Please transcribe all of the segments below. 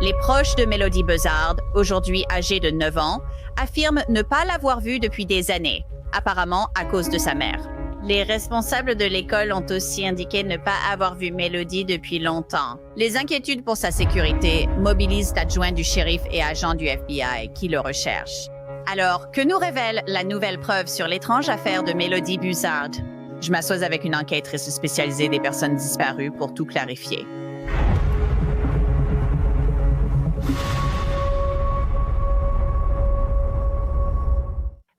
Les proches de Melody Buzzard, aujourd'hui âgée de 9 ans, affirment ne pas l'avoir vue depuis des années, apparemment à cause de sa mère. Les responsables de l'école ont aussi indiqué ne pas avoir vu Melody depuis longtemps. Les inquiétudes pour sa sécurité mobilisent l'adjoint du shérif et agent du FBI qui le recherchent. Alors, que nous révèle la nouvelle preuve sur l'étrange affaire de Melody Buzzard? Je m'assois avec une enquêtrice spécialisée des personnes disparues pour tout clarifier.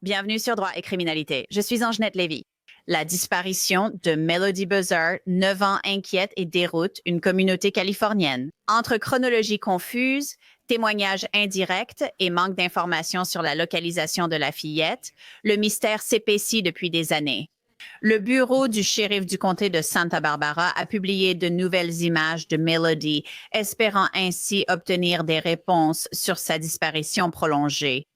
Bienvenue sur Droit et criminalité. Je suis Angenette Lévy. La disparition de Melody Buzzard, 9 ans, inquiète et déroute une communauté californienne. Entre chronologie confuse, témoignages indirects et manque d'informations sur la localisation de la fillette, le mystère s'épaissit depuis des années. Le bureau du shérif du comté de Santa Barbara a publié de nouvelles images de Melody, espérant ainsi obtenir des réponses sur sa disparition prolongée.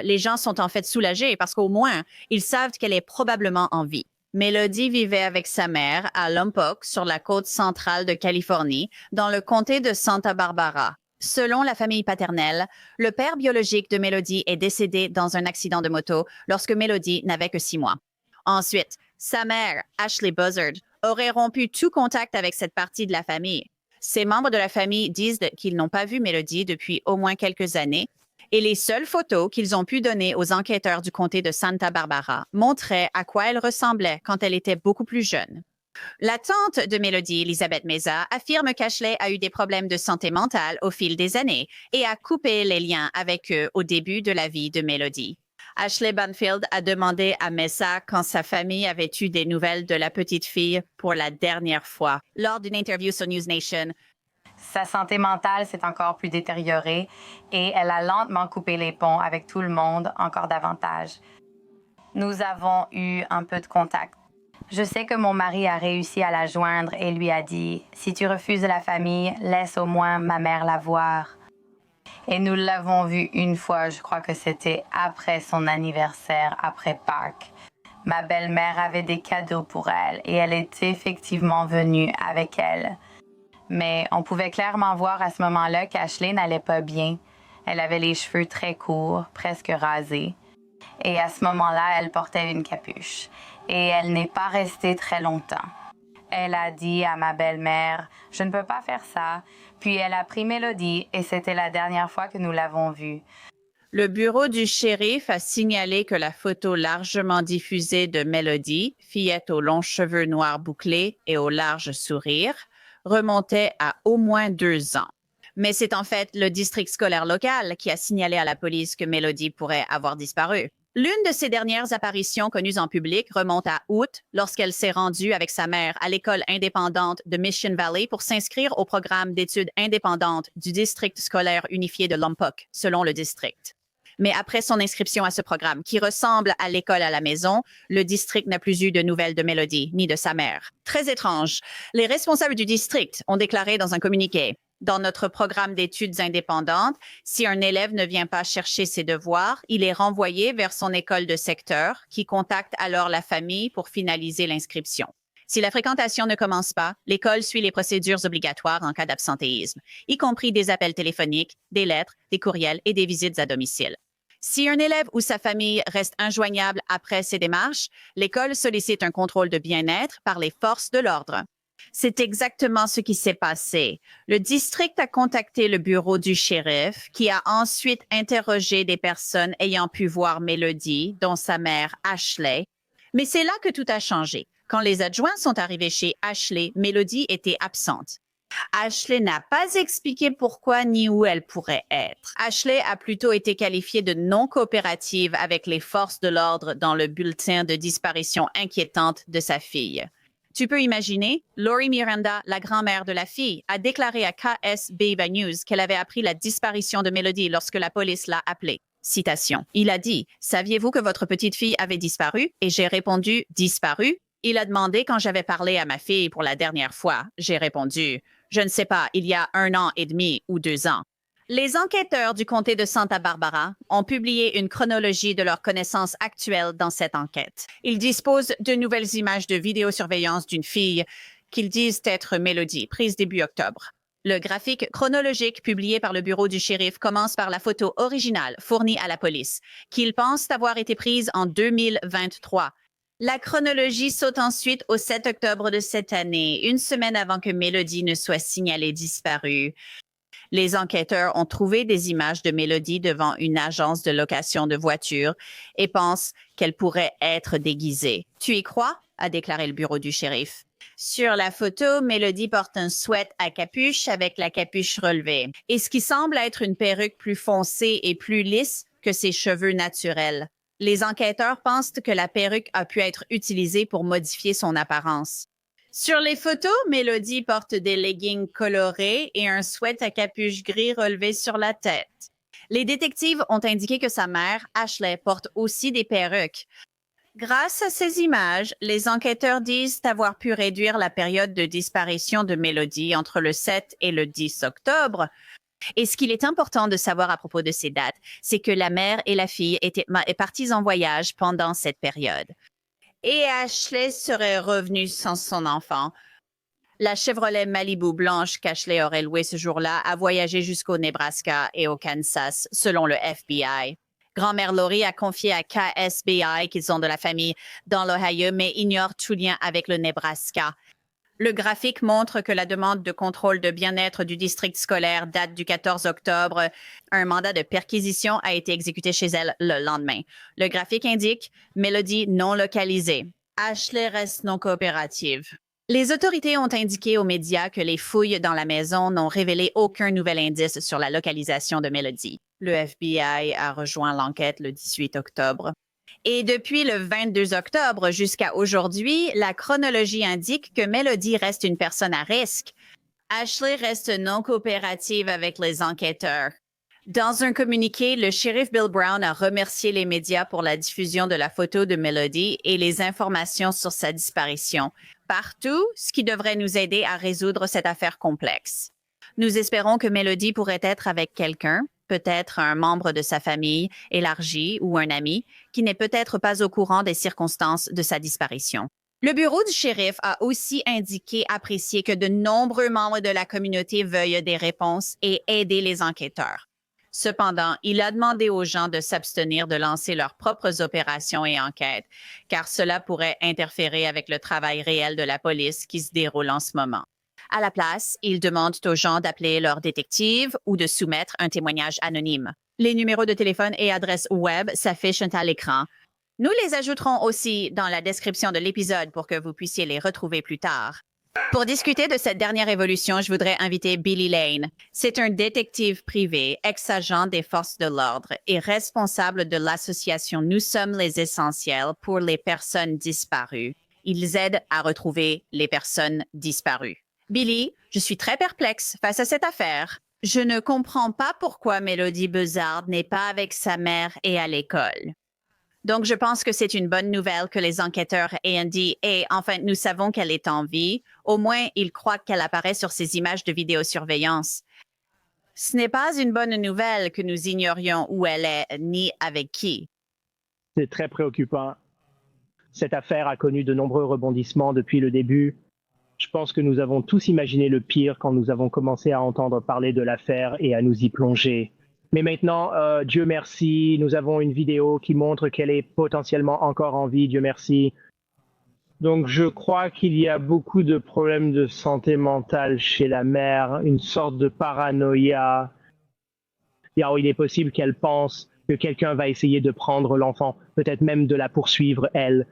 Les gens sont en fait soulagés parce qu'au moins, ils savent qu'elle est probablement en vie. Melody vivait avec sa mère à Lompoc, sur la côte centrale de Californie, dans le comté de Santa Barbara. Selon la famille paternelle, le père biologique de Melody est décédé dans un accident de moto lorsque Melody n'avait que 6 mois. Ensuite, sa mère, Ashley Buzzard, aurait rompu tout contact avec cette partie de la famille. Ces membres de la famille disent qu'ils n'ont pas vu Melody depuis au moins quelques années, et les seules photos qu'ils ont pu donner aux enquêteurs du comté de Santa Barbara montraient à quoi elle ressemblait quand elle était beaucoup plus jeune. La tante de Melody, Elizabeth Meza, affirme qu'Ashley a eu des problèmes de santé mentale au fil des années et a coupé les liens avec eux au début de la vie de Melody. Ashley Banfield a demandé à Meza quand sa famille avait eu des nouvelles de la petite fille pour la dernière fois. Lors d'une interview sur News Nation, sa santé mentale s'est encore plus détériorée et elle a lentement coupé les ponts avec tout le monde encore davantage. Nous avons eu un peu de contact. Je sais que mon mari a réussi à la joindre et lui a dit « Si tu refuses la famille, laisse au moins ma mère la voir. » Et nous l'avons vue une fois, je crois que c'était après son anniversaire, après Pâques. Ma belle-mère avait des cadeaux pour elle et elle était effectivement venue avec elle. Mais on pouvait clairement voir à ce moment-là qu'Ashley n'allait pas bien. Elle avait les cheveux très courts, presque rasés. Et à ce moment-là, elle portait une capuche. Et elle n'est pas restée très longtemps. Elle a dit à ma belle-mère « Je ne peux pas faire ça ». Puis elle a pris Melody et c'était la dernière fois que nous l'avons vue. Le bureau du shérif a signalé que la photo largement diffusée de Melody, fillette aux longs cheveux noirs bouclés et au large sourire, remontait à au moins 2 ans. Mais c'est en fait le district scolaire local qui a signalé à la police que Melody pourrait avoir disparu. L'une de ses dernières apparitions connues en public remonte à août, lorsqu'elle s'est rendue avec sa mère à l'école indépendante de Mission Valley pour s'inscrire au programme d'études indépendantes du district scolaire unifié de Lompoc, selon le district. Mais après son inscription à ce programme, qui ressemble à l'école à la maison, le district n'a plus eu de nouvelles de Melody ni de sa mère. Très étrange. Les responsables du district ont déclaré dans un communiqué: dans notre programme d'études indépendantes, si un élève ne vient pas chercher ses devoirs, il est renvoyé vers son école de secteur, qui contacte alors la famille pour finaliser l'inscription. Si la fréquentation ne commence pas, l'école suit les procédures obligatoires en cas d'absentéisme, y compris des appels téléphoniques, des lettres, des courriels et des visites à domicile. Si un élève ou sa famille reste injoignable après ces démarches, l'école sollicite un contrôle de bien-être par les forces de l'ordre. C'est exactement ce qui s'est passé. Le district a contacté le bureau du shérif, qui a ensuite interrogé des personnes ayant pu voir Melody, dont sa mère Ashley. Mais c'est là que tout a changé. Quand les adjoints sont arrivés chez Ashley, Melody était absente. Ashley n'a pas expliqué pourquoi ni où elle pourrait être. Ashley a plutôt été qualifiée de non coopérative avec les forces de l'ordre dans le bulletin de disparition inquiétante de sa fille. Tu peux imaginer, Lori Miranda, la grand-mère de la fille, a déclaré à KSBB News qu'elle avait appris la disparition de Melody lorsque la police l'a appelée. Citation. Il a dit « Saviez-vous que votre petite fille avait disparu? » Et j'ai répondu « Disparu? » Il a demandé quand j'avais parlé à ma fille pour la dernière fois. J'ai répondu « Je ne sais pas, il y a 1 an et demi ou 2 ans. » Les enquêteurs du comté de Santa Barbara ont publié une chronologie de leurs connaissances actuelles dans cette enquête. Ils disposent de nouvelles images de vidéosurveillance d'une fille qu'ils disent être Melody, prise début octobre. Le graphique chronologique publié par le bureau du shérif commence par la photo originale fournie à la police, qu'ils pensent avoir été prise en 2023. La chronologie saute ensuite au 7 octobre de cette année, une semaine avant que Mélodie ne soit signalée disparue. Les enquêteurs ont trouvé des images de Mélodie devant une agence de location de voitures et pensent qu'elle pourrait être déguisée. Tu y crois? A déclaré le bureau du shérif. Sur la photo, Mélodie porte un sweat à capuche avec la capuche relevée et ce qui semble être une perruque plus foncée et plus lisse que ses cheveux naturels. Les enquêteurs pensent que la perruque a pu être utilisée pour modifier son apparence. Sur les photos, Mélodie porte des leggings colorés et un sweat à capuche gris relevé sur la tête. Les détectives ont indiqué que sa mère, Ashley, porte aussi des perruques. Grâce à ces images, les enquêteurs disent avoir pu réduire la période de disparition de Mélodie entre le 7 et le 10 octobre. Et ce qu'il est important de savoir à propos de ces dates, c'est que la mère et la fille étaient parties en voyage pendant cette période. Et Ashley serait revenue sans son enfant. La Chevrolet Malibu blanche qu'Ashley aurait louée ce jour-là a voyagé jusqu'au Nebraska et au Kansas, selon le FBI. Grand-mère Laurie a confié à KSBI qu'ils ont de la famille dans l'Ohio, mais ignore tout lien avec le Nebraska. Le graphique montre que la demande de contrôle de bien-être du district scolaire date du 14 octobre. Un mandat de perquisition a été exécuté chez elle le lendemain. Le graphique indique Mélodie non localisée. Ashley reste non coopérative. Les autorités ont indiqué aux médias que les fouilles dans la maison n'ont révélé aucun nouvel indice sur la localisation de Mélodie. Le FBI a rejoint l'enquête le 18 octobre. Et depuis le 22 octobre jusqu'à aujourd'hui, la chronologie indique que Mélodie reste une personne à risque. Ashley reste non coopérative avec les enquêteurs. Dans un communiqué, le shérif Bill Brown a remercié les médias pour la diffusion de la photo de Mélodie et les informations sur sa disparition. Partout, ce qui devrait nous aider à résoudre cette affaire complexe. Nous espérons que Mélodie pourrait être avec quelqu'un, peut-être un membre de sa famille élargie ou un ami, qui n'est peut-être pas au courant des circonstances de sa disparition. Le bureau du shérif a aussi indiqué apprécier que de nombreux membres de la communauté veuillent des réponses et aider les enquêteurs. Cependant, il a demandé aux gens de s'abstenir de lancer leurs propres opérations et enquêtes, car cela pourrait interférer avec le travail réel de la police qui se déroule en ce moment. À la place, il demande aux gens d'appeler leur détective ou de soumettre un témoignage anonyme. Les numéros de téléphone et adresses web s'affichent à l'écran. Nous les ajouterons aussi dans la description de l'épisode pour que vous puissiez les retrouver plus tard. Pour discuter de cette dernière évolution, je voudrais inviter Billy Lane. C'est un détective privé, ex-agent des forces de l'ordre et responsable de l'association Nous sommes les essentiels pour les personnes disparues. Ils aident à retrouver les personnes disparues. Billy, je suis très perplexe face à cette affaire. Je ne comprends pas pourquoi Mélodie Bezard n'est pas avec sa mère et à l'école. Donc, je pense que c'est une bonne nouvelle que les enquêteurs A&D et, enfin, nous savons qu'elle est en vie. Au moins, ils croient qu'elle apparaît sur ces images de vidéosurveillance. Ce n'est pas une bonne nouvelle que nous ignorions où elle est, ni avec qui. C'est très préoccupant. Cette affaire a connu de nombreux rebondissements depuis le début. Je pense que nous avons tous imaginé le pire quand nous avons commencé à entendre parler de l'affaire et à nous y plonger. Mais maintenant, Dieu merci, nous avons une vidéo qui montre qu'elle est potentiellement encore en vie, Dieu merci. Donc je crois qu'il y a beaucoup de problèmes de santé mentale chez la mère, une sorte de paranoïa. Il est possible qu'elle pense que quelqu'un va essayer de prendre l'enfant, peut-être même de la poursuivre elle.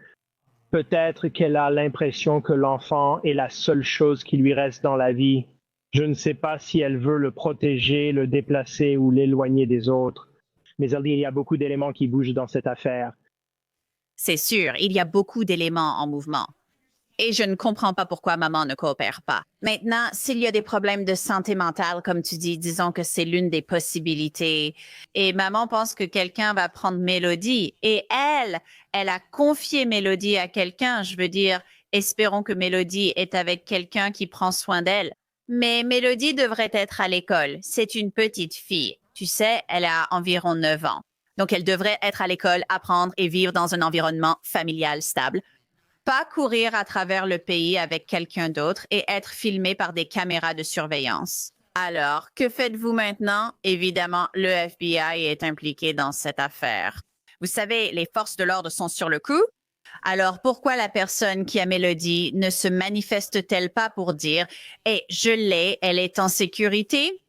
Peut-être qu'elle a l'impression que l'enfant est la seule chose qui lui reste dans la vie. Je ne sais pas si elle veut le protéger, le déplacer ou l'éloigner des autres. Mais il y a beaucoup d'éléments qui bougent dans cette affaire. C'est sûr, il y a beaucoup d'éléments en mouvement. Et je ne comprends pas pourquoi maman ne coopère pas. Maintenant, s'il y a des problèmes de santé mentale, comme tu dis, disons que c'est l'une des possibilités. Et maman pense que quelqu'un va prendre Mélodie. Et elle a confié Mélodie à quelqu'un. Je veux dire, espérons que Mélodie est avec quelqu'un qui prend soin d'elle. Mais Mélodie devrait être à l'école. C'est une petite fille. Tu sais, elle a environ 9 ans. Donc, elle devrait être à l'école, apprendre et vivre dans un environnement familial stable. Pas courir à travers le pays avec quelqu'un d'autre et être filmé par des caméras de surveillance. Alors, que faites-vous maintenant? Évidemment, le FBI est impliqué dans cette affaire. Vous savez, les forces de l'ordre sont sur le coup. Alors, pourquoi la personne qui a Mélodie ne se manifeste-t-elle pas pour dire « je l'ai, elle est en sécurité »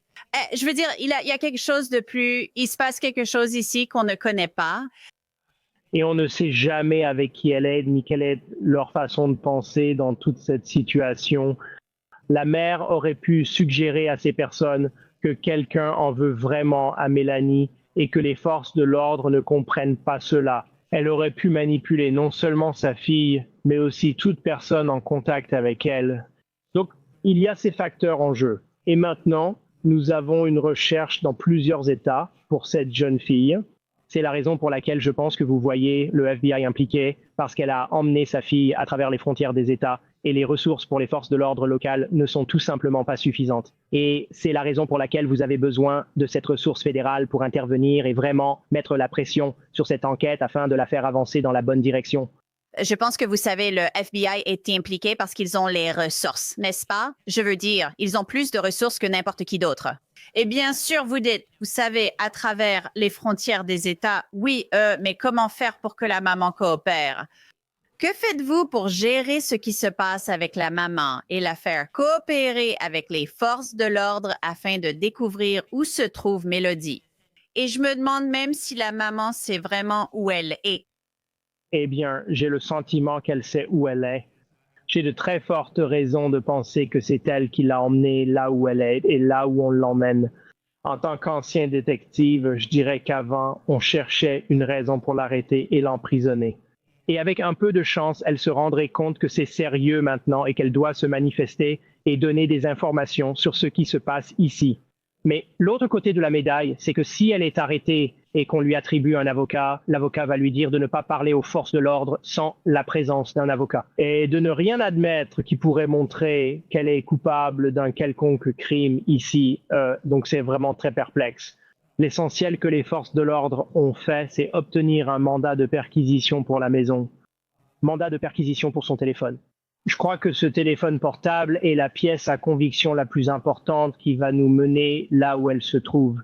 Je veux dire, il y a quelque chose de plus... Il se passe quelque chose ici qu'on ne connaît pas. Et on ne sait jamais avec qui elle est, ni quelle est leur façon de penser dans toute cette situation. La mère aurait pu suggérer à ces personnes que quelqu'un en veut vraiment à Mélanie et que les forces de l'ordre ne comprennent pas cela. Elle aurait pu manipuler non seulement sa fille, mais aussi toute personne en contact avec elle. Donc, il y a ces facteurs en jeu. Et maintenant, nous avons une recherche dans plusieurs États pour cette jeune fille. C'est la raison pour laquelle je pense que vous voyez le FBI impliqué, parce qu'elle a emmené sa fille à travers les frontières des États et les ressources pour les forces de l'ordre locales ne sont tout simplement pas suffisantes. Et c'est la raison pour laquelle vous avez besoin de cette ressource fédérale pour intervenir et vraiment mettre la pression sur cette enquête afin de la faire avancer dans la bonne direction. Je pense que vous savez, le FBI est impliqué parce qu'ils ont les ressources, n'est-ce pas? Je veux dire, ils ont plus de ressources que n'importe qui d'autre. Et bien sûr, vous dites, vous savez, à travers les frontières des États, oui, mais comment faire pour que la maman coopère? Que faites-vous pour gérer ce qui se passe avec la maman et la faire coopérer avec les forces de l'ordre afin de découvrir où se trouve Mélodie? Et je me demande même si la maman sait vraiment où elle est. Eh bien, j'ai le sentiment qu'elle sait où elle est. J'ai de très fortes raisons de penser que c'est elle qui l'a emmenée là où elle est et là où on l'emmène. En tant qu'ancien détective, je dirais qu'avant, on cherchait une raison pour l'arrêter et l'emprisonner. Et avec un peu de chance, elle se rendrait compte que c'est sérieux maintenant et qu'elle doit se manifester et donner des informations sur ce qui se passe ici. Mais l'autre côté de la médaille, c'est que si elle est arrêtée et qu'on lui attribue un avocat, l'avocat va lui dire de ne pas parler aux forces de l'ordre sans la présence d'un avocat et de ne rien admettre qui pourrait montrer qu'elle est coupable d'un quelconque crime ici. Donc c'est vraiment très perplexe. L'essentiel que les forces de l'ordre ont fait, c'est obtenir un mandat de perquisition pour la maison, mandat de perquisition pour son téléphone. Je crois que ce téléphone portable est la pièce à conviction la plus importante qui va nous mener là où elle se trouve.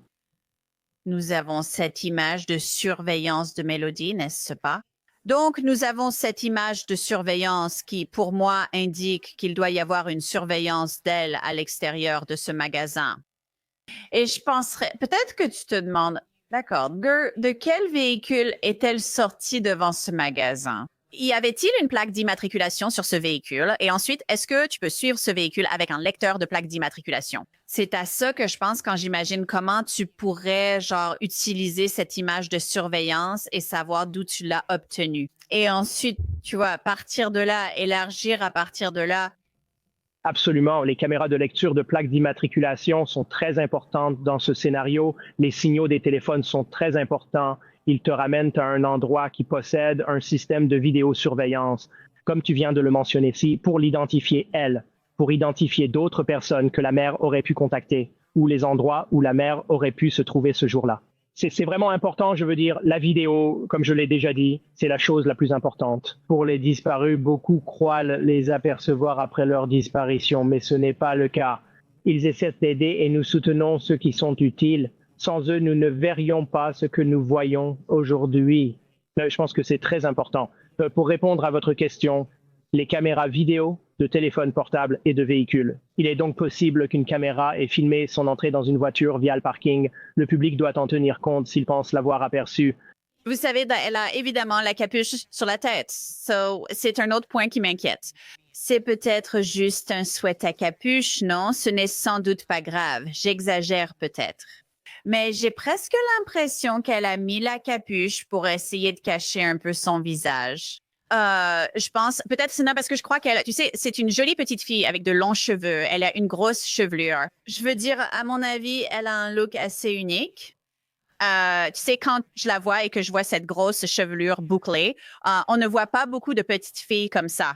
Nous avons cette image de surveillance de Mélodie, n'est-ce pas? Donc, nous avons cette image de surveillance qui, pour moi, indique qu'il doit y avoir une surveillance d'elle à l'extérieur de ce magasin. Et je penserais, peut-être que tu te demandes, d'accord, de quel véhicule est-elle sortie devant ce magasin? Y avait-il une plaque d'immatriculation sur ce véhicule? Et ensuite, est-ce que tu peux suivre ce véhicule avec un lecteur de plaque d'immatriculation? C'est à ça que je pense quand j'imagine comment tu pourrais, genre, utiliser cette image de surveillance et savoir d'où tu l'as obtenue. Et ensuite, tu vois, partir de là, élargir à partir de là. Absolument, les caméras de lecture de plaques d'immatriculation sont très importantes dans ce scénario. Les signaux des téléphones sont très importants. Ils te ramènent à un endroit qui possède un système de vidéosurveillance, comme tu viens de le mentionner ici, pour l'identifier elle, pour identifier d'autres personnes que la mère aurait pu contacter, ou les endroits où la mère aurait pu se trouver ce jour-là. C'est vraiment important, je veux dire, la vidéo, comme je l'ai déjà dit, c'est la chose la plus importante. Pour les disparus, beaucoup croient les apercevoir après leur disparition, mais ce n'est pas le cas. Ils essaient d'aider et nous soutenons ceux qui sont utiles. Sans eux, nous ne verrions pas ce que nous voyons aujourd'hui. Je pense que c'est très important. Pour répondre à votre question, les caméras vidéo de téléphone portable et de véhicules. Il est donc possible qu'une caméra ait filmé son entrée dans une voiture via le parking. Le public doit en tenir compte s'il pense l'avoir aperçue. Vous savez, elle a évidemment la capuche sur la tête. C'est un autre point qui m'inquiète. C'est peut-être juste un sweat à capuche, non? Ce n'est sans doute pas grave. J'exagère peut-être. Mais j'ai presque l'impression qu'elle a mis la capuche pour essayer de cacher un peu son visage. Je pense, peut-être c'est non parce que je crois qu'elle, tu sais, c'est une jolie petite fille avec de longs cheveux. Elle a une grosse chevelure. Je veux dire, à mon avis, elle a un look assez unique. Tu sais, quand je la vois et que je vois cette grosse chevelure bouclée, on ne voit pas beaucoup de petites filles comme ça.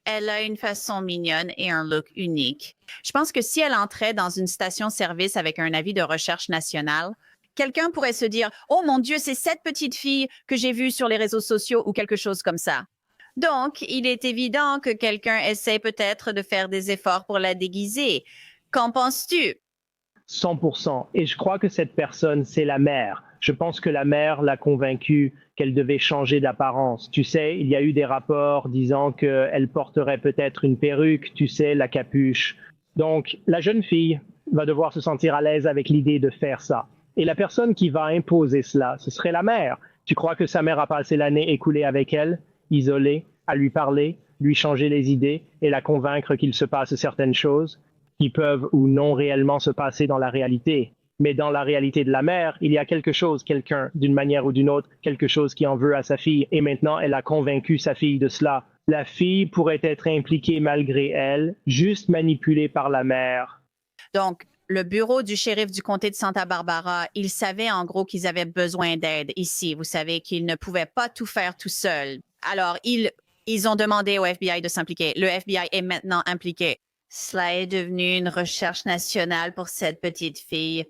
Elle a une façon mignonne et un look unique. Je pense que si elle entrait dans une station-service avec un avis de recherche nationale, quelqu'un pourrait se dire « Oh mon Dieu, c'est cette petite fille que j'ai vue sur les réseaux sociaux » ou quelque chose comme ça. Donc, il est évident que quelqu'un essaie peut-être de faire des efforts pour la déguiser. Qu'en penses-tu? 100%. Et je crois que cette personne, c'est la mère. Je pense que la mère l'a convaincue qu'elle devait changer d'apparence. Tu sais, il y a eu des rapports disant qu'elle porterait peut-être une perruque, tu sais, la capuche. Donc, la jeune fille va devoir se sentir à l'aise avec l'idée de faire ça. Et la personne qui va imposer cela, ce serait la mère. Tu crois que sa mère a passé l'année écoulée avec elle, isolée, à lui parler, lui changer les idées et la convaincre qu'il se passe certaines choses qui peuvent ou non réellement se passer dans la réalité. Mais dans la réalité de la mère, il y a quelque chose, quelqu'un, d'une manière ou d'une autre, quelque chose qui en veut à sa fille. Et maintenant, elle a convaincu sa fille de cela. La fille pourrait être impliquée malgré elle, juste manipulée par la mère. Donc, le bureau du shérif du comté de Santa Barbara, il savait en gros qu'ils avaient besoin d'aide ici. Vous savez qu'ils ne pouvaient pas tout faire tout seuls. Alors, ils ont demandé au FBI de s'impliquer. Le FBI est maintenant impliqué. Cela est devenu une recherche nationale pour cette petite fille.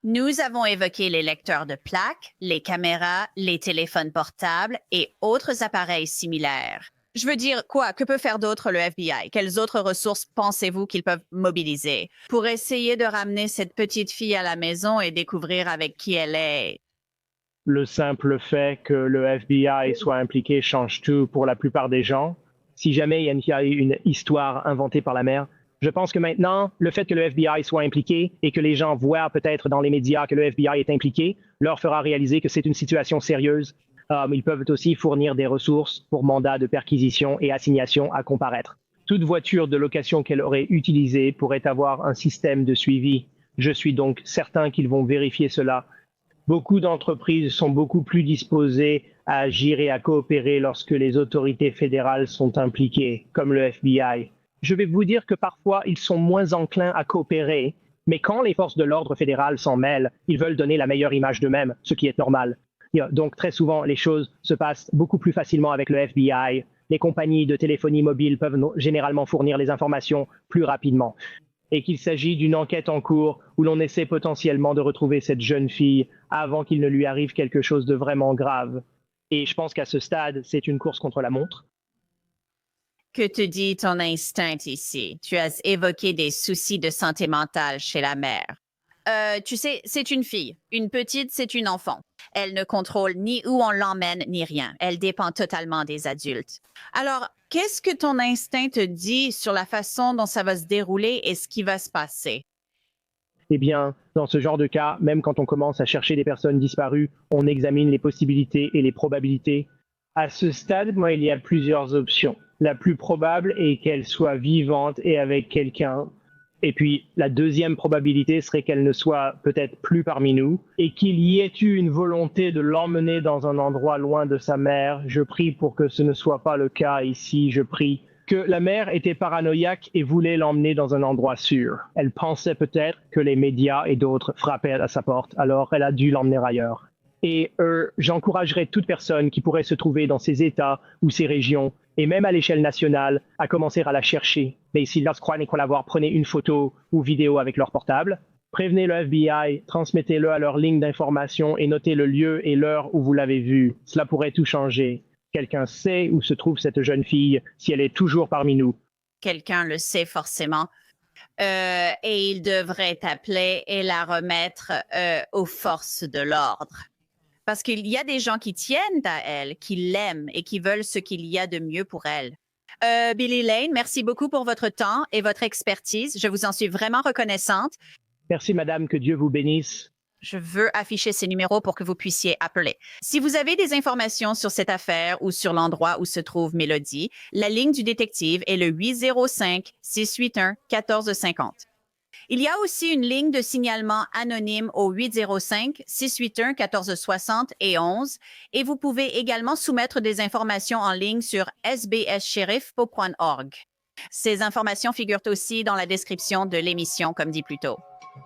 Nous avons évoqué les lecteurs de plaques, les caméras, les téléphones portables et autres appareils similaires. Je veux dire, quoi? Que peut faire d'autre le FBI? Quelles autres ressources pensez-vous qu'ils peuvent mobiliser pour essayer de ramener cette petite fille à la maison et découvrir avec qui elle est? Le simple fait que le FBI soit impliqué change tout pour la plupart des gens. Si jamais il y a une histoire inventée par la mère, je pense que maintenant, le fait que le FBI soit impliqué et que les gens voient peut-être dans les médias que le FBI est impliqué, leur fera réaliser que c'est une situation sérieuse. Ils peuvent aussi fournir des ressources pour mandat de perquisition et assignation à comparaître. Toute voiture de location qu'elle aurait utilisée pourrait avoir un système de suivi. Je suis donc certain qu'ils vont vérifier cela. Beaucoup d'entreprises sont beaucoup plus disposées à agir et à coopérer lorsque les autorités fédérales sont impliquées, comme le FBI. Je vais vous dire que parfois, ils sont moins enclins à coopérer, mais quand les forces de l'ordre fédéral s'en mêlent, ils veulent donner la meilleure image d'eux-mêmes, ce qui est normal. Donc, très souvent, les choses se passent beaucoup plus facilement avec le FBI. Les compagnies de téléphonie mobile peuvent généralement fournir les informations plus rapidement. Et qu'il s'agit d'une enquête en cours où l'on essaie potentiellement de retrouver cette jeune fille avant qu'il ne lui arrive quelque chose de vraiment grave. Et je pense qu'à ce stade, c'est une course contre la montre. Que te dit ton instinct ici? Tu as évoqué des soucis de santé mentale chez la mère. Tu sais, c'est une fille. Une petite, c'est une enfant. Elle ne contrôle ni où on l'emmène, ni rien. Elle dépend totalement des adultes. Alors, qu'est-ce que ton instinct te dit sur la façon dont ça va se dérouler et ce qui va se passer? Eh bien, dans ce genre de cas, même quand on commence à chercher des personnes disparues, on examine les possibilités et les probabilités. À ce stade, moi, il y a plusieurs options. La plus probable est qu'elle soit vivante et avec quelqu'un. Et puis, la deuxième probabilité serait qu'elle ne soit peut-être plus parmi nous et qu'il y ait eu une volonté de l'emmener dans un endroit loin de sa mère. Je prie pour que ce ne soit pas le cas ici. Je prie que la mère était paranoïaque et voulait l'emmener dans un endroit sûr. Elle pensait peut-être que les médias et d'autres frappaient à sa porte, alors elle a dû l'emmener ailleurs. Et j'encouragerais toute personne qui pourrait se trouver dans ces États ou ces régions, et même à l'échelle nationale, à commencer à la chercher. Mais s'ils croient ne la voir, prenez une photo ou vidéo avec leur portable. Prévenez le FBI, transmettez-le à leur ligne d'information et notez le lieu et l'heure où vous l'avez vue. Cela pourrait tout changer. Quelqu'un sait où se trouve cette jeune fille, si elle est toujours parmi nous. Quelqu'un le sait forcément. Et il devrait t'appeler et la remettre aux forces de l'ordre. Parce qu'il y a des gens qui tiennent à elle, qui l'aiment et qui veulent ce qu'il y a de mieux pour elle. Billy Lane, merci beaucoup pour votre temps et votre expertise. Je vous en suis vraiment reconnaissante. Merci, madame, que Dieu vous bénisse. Je veux afficher ces numéros pour que vous puissiez appeler. Si vous avez des informations sur cette affaire ou sur l'endroit où se trouve Mélodie, la ligne du détective est le 805-681-1450. Il y a aussi une ligne de signalement anonyme au 805-681-1460 et 11 et vous pouvez également soumettre des informations en ligne sur sbssheriff.org. Ces informations figurent aussi dans la description de l'émission, comme dit plus tôt.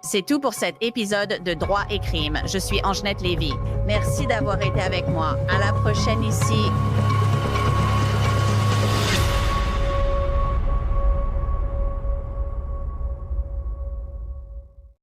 C'est tout pour cet épisode de Droit et Crime. Je suis Angenette Lévy. Merci d'avoir été avec moi. À la prochaine ici.